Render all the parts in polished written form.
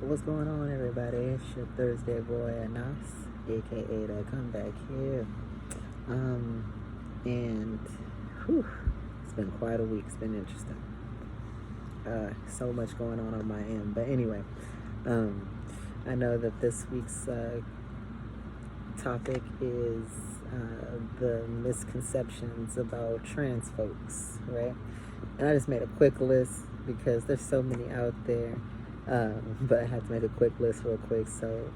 What's going on, everybody? It's your Thursday boy Anas, aka the Comeback here. And whew, it's been quite a week. It's been interesting. So much going on my end. But anyway, I know that this week's topic is the misconceptions about trans folks, right? And I just made a quick list because there's so many out there. But I had to make a quick list real quick. So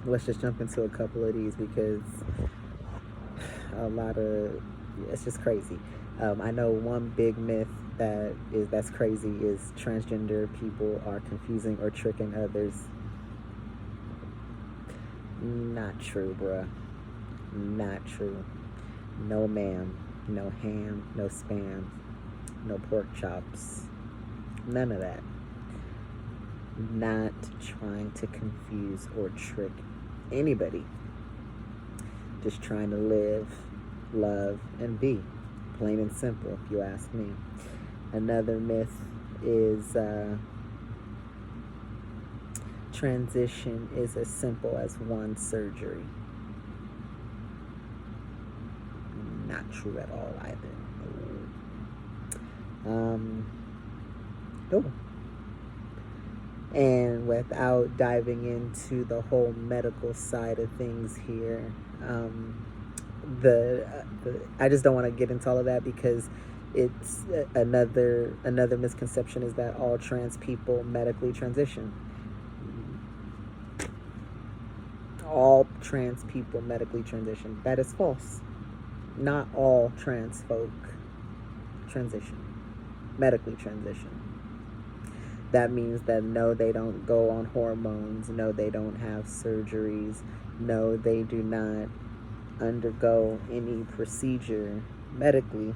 let's just jump into a couple of these because it's just crazy. I know one big myth that's crazy is transgender people are confusing or tricking others. Not true, bruh. Not true. No ma'am. No ham. No spam. No pork chops. None of that. Not trying to confuse or trick anybody. Just trying to live, love, and be. Plain and simple, if you ask me. Another myth is transition is as simple as one surgery. Not true at all either. No. And without diving into the whole medical side of things here, I just don't want to get into all of that because it's another misconception is that all trans people medically transition. All trans people medically transition. That is false. Not all trans folk medically transition. That means that no, they don't go on hormones. No, they don't have surgeries. No, they do not undergo any procedure medically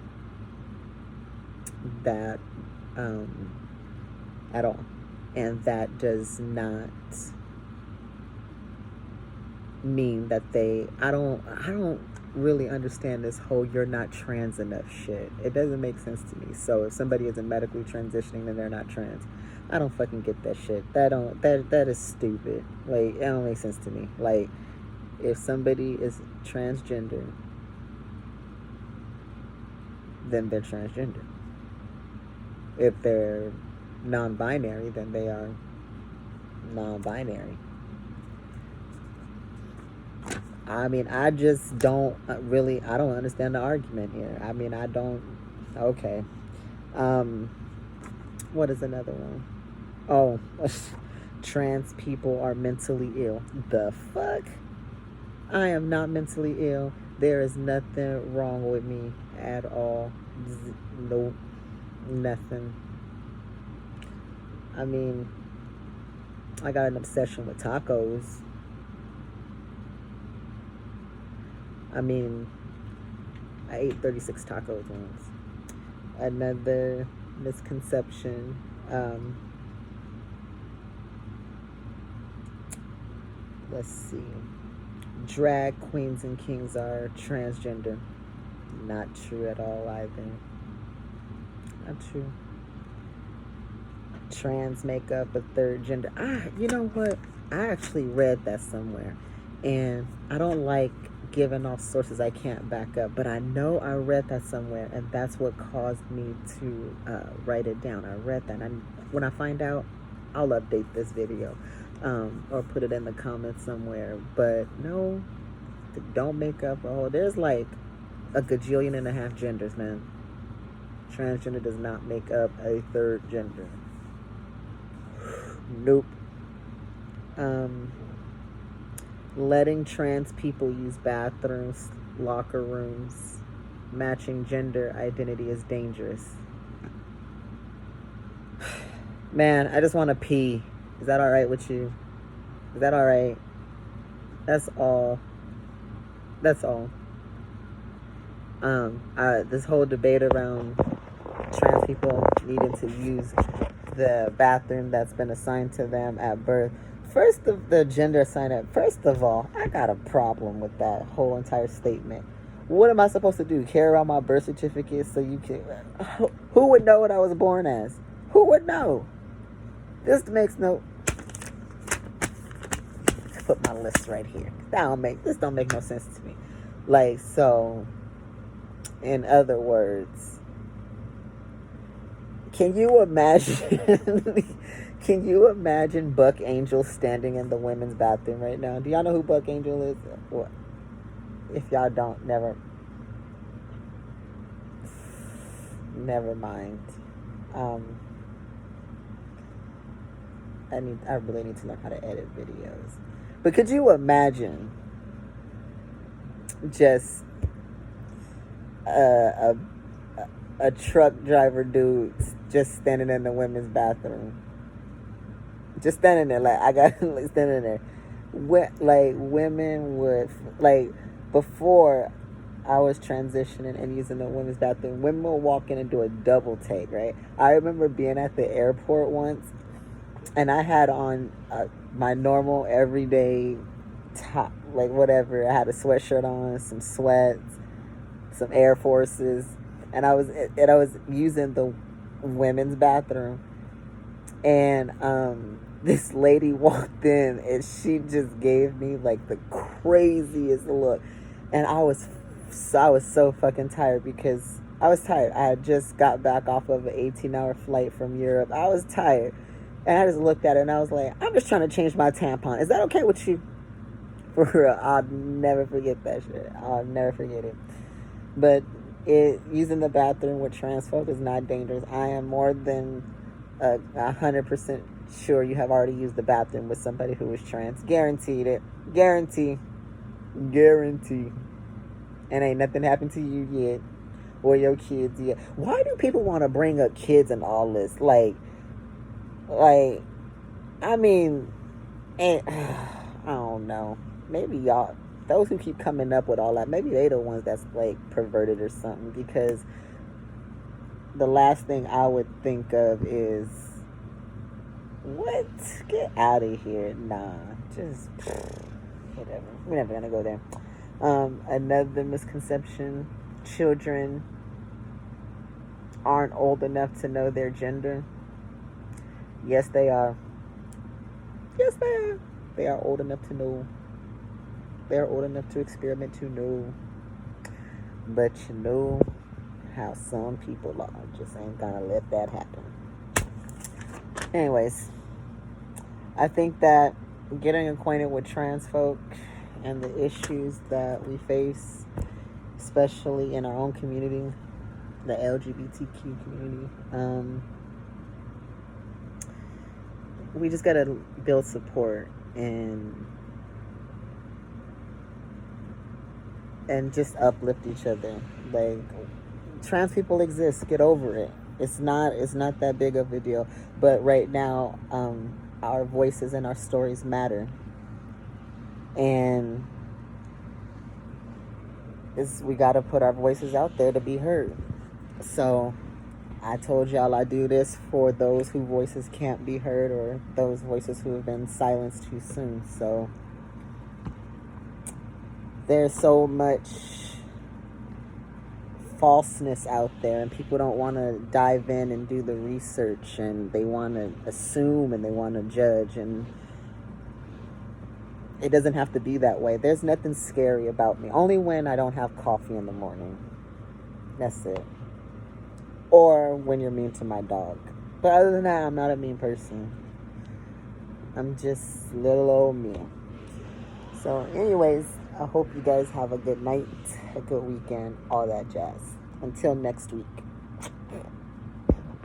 that at all. And that does not mean that I don't really understand this whole you're not trans enough shit. It doesn't make sense to me. So if somebody isn't medically transitioning, then they're not trans. I don't fucking get that shit. That is stupid. Like, it don't make sense to me. Like, if somebody is transgender, then they're transgender. If they're non-binary, then they are non-binary. I mean, I just don't I don't understand the argument here. I mean, okay. What is another one? Oh, trans people are mentally ill. The fuck? I am not mentally ill. There is nothing wrong with me at all. Nope. Nothing. I mean, I got an obsession with tacos. I mean, I ate 36 tacos once. Another misconception. Let's see. Drag queens and kings are transgender. Not true at all either. Not true. Trans make up a third gender. You know what? I actually read that somewhere. And I don't like giving off sources I can't back up, but I know I read that somewhere, and that's what caused me to write it down. I read that, and when I find out, I'll update this video or put it in the comments somewhere. But no, don't make up a whole. There's like a gajillion and a half genders, man. Transgender does not make up a third gender. Nope. Letting trans people use bathrooms, locker rooms, matching gender identity is dangerous. Man, I just want to pee. Is that all right with you? Is that all right? That's all. That's all. This whole debate around trans people needing to use the bathroom that's been assigned to them at birth. First of the gender assignment. First of all, I got a problem with that whole entire statement. What am I supposed to do? Carry around my birth certificate so you can... Who would know what I was born as? Who would know? This makes no. Put my list right here. This don't make no sense to me. Like, so, in other words, can you imagine? Can you imagine Buck Angel standing in the women's bathroom right now? Do y'all know who Buck Angel is? What? If y'all don't, never mind. I really need to learn how to edit videos. But could you imagine just a truck driver dude just standing in the women's bathroom? Just standing there, like, I got standing there. Like, women would, like, before I was transitioning and using the women's bathroom, women would walk in and do a double take, right? I remember being at the airport once, and I had on my normal everyday top, like whatever. I had a sweatshirt on, some sweats, some Air Forces, and I was using the women's bathroom, and this lady walked in and she just gave me like the craziest look, and I was so fucking tired because I was tired. I had just got back off of an 18-hour flight from Europe. I was tired. And I just looked at her and I was like, I'm just trying to change my tampon. Is that okay with you? For real, I'll never forget that shit. I'll never forget it. But using the bathroom with trans folk is not dangerous. I am more than 100% sure you have already used the bathroom with somebody who is trans. Guaranteed it. Guarantee. And ain't nothing happened to you yet. Or your kids yet. Why do people want to bring up kids and all this? Like, I mean, and I don't know. Maybe y'all, those who keep coming up with all that, maybe they the ones that's like perverted or something. Because the last thing I would think of is, what? Get out of here. Nah, just whatever. We're never gonna go there. Another misconception: children aren't old enough to know their gender. Yes, they are. Yes, they are. They are old enough to know. They are old enough to experiment, to know. But you know how some people are. Just ain't gonna let that happen. Anyways, I think that getting acquainted with trans folk and the issues that we face, especially in our own community, the LGBTQ community, we just gotta build support and just uplift each other. Like, trans people exist. Get over it. It's not that big of a deal. But right now, our voices and our stories matter, and we gotta put our voices out there to be heard. So I told y'all I do this for those whose voices can't be heard, or those voices who have been silenced too soon. So there's so much falseness out there, and people don't want to dive in and do the research, and they want to assume and they want to judge, and it doesn't have to be that way. There's nothing scary about me. Only when I don't have coffee in the morning. That's it. Or when you're mean to my dog. But other than that, I'm not a mean person. I'm just little old me. So anyways, I hope you guys have a good night, a good weekend, all that jazz. Until next week.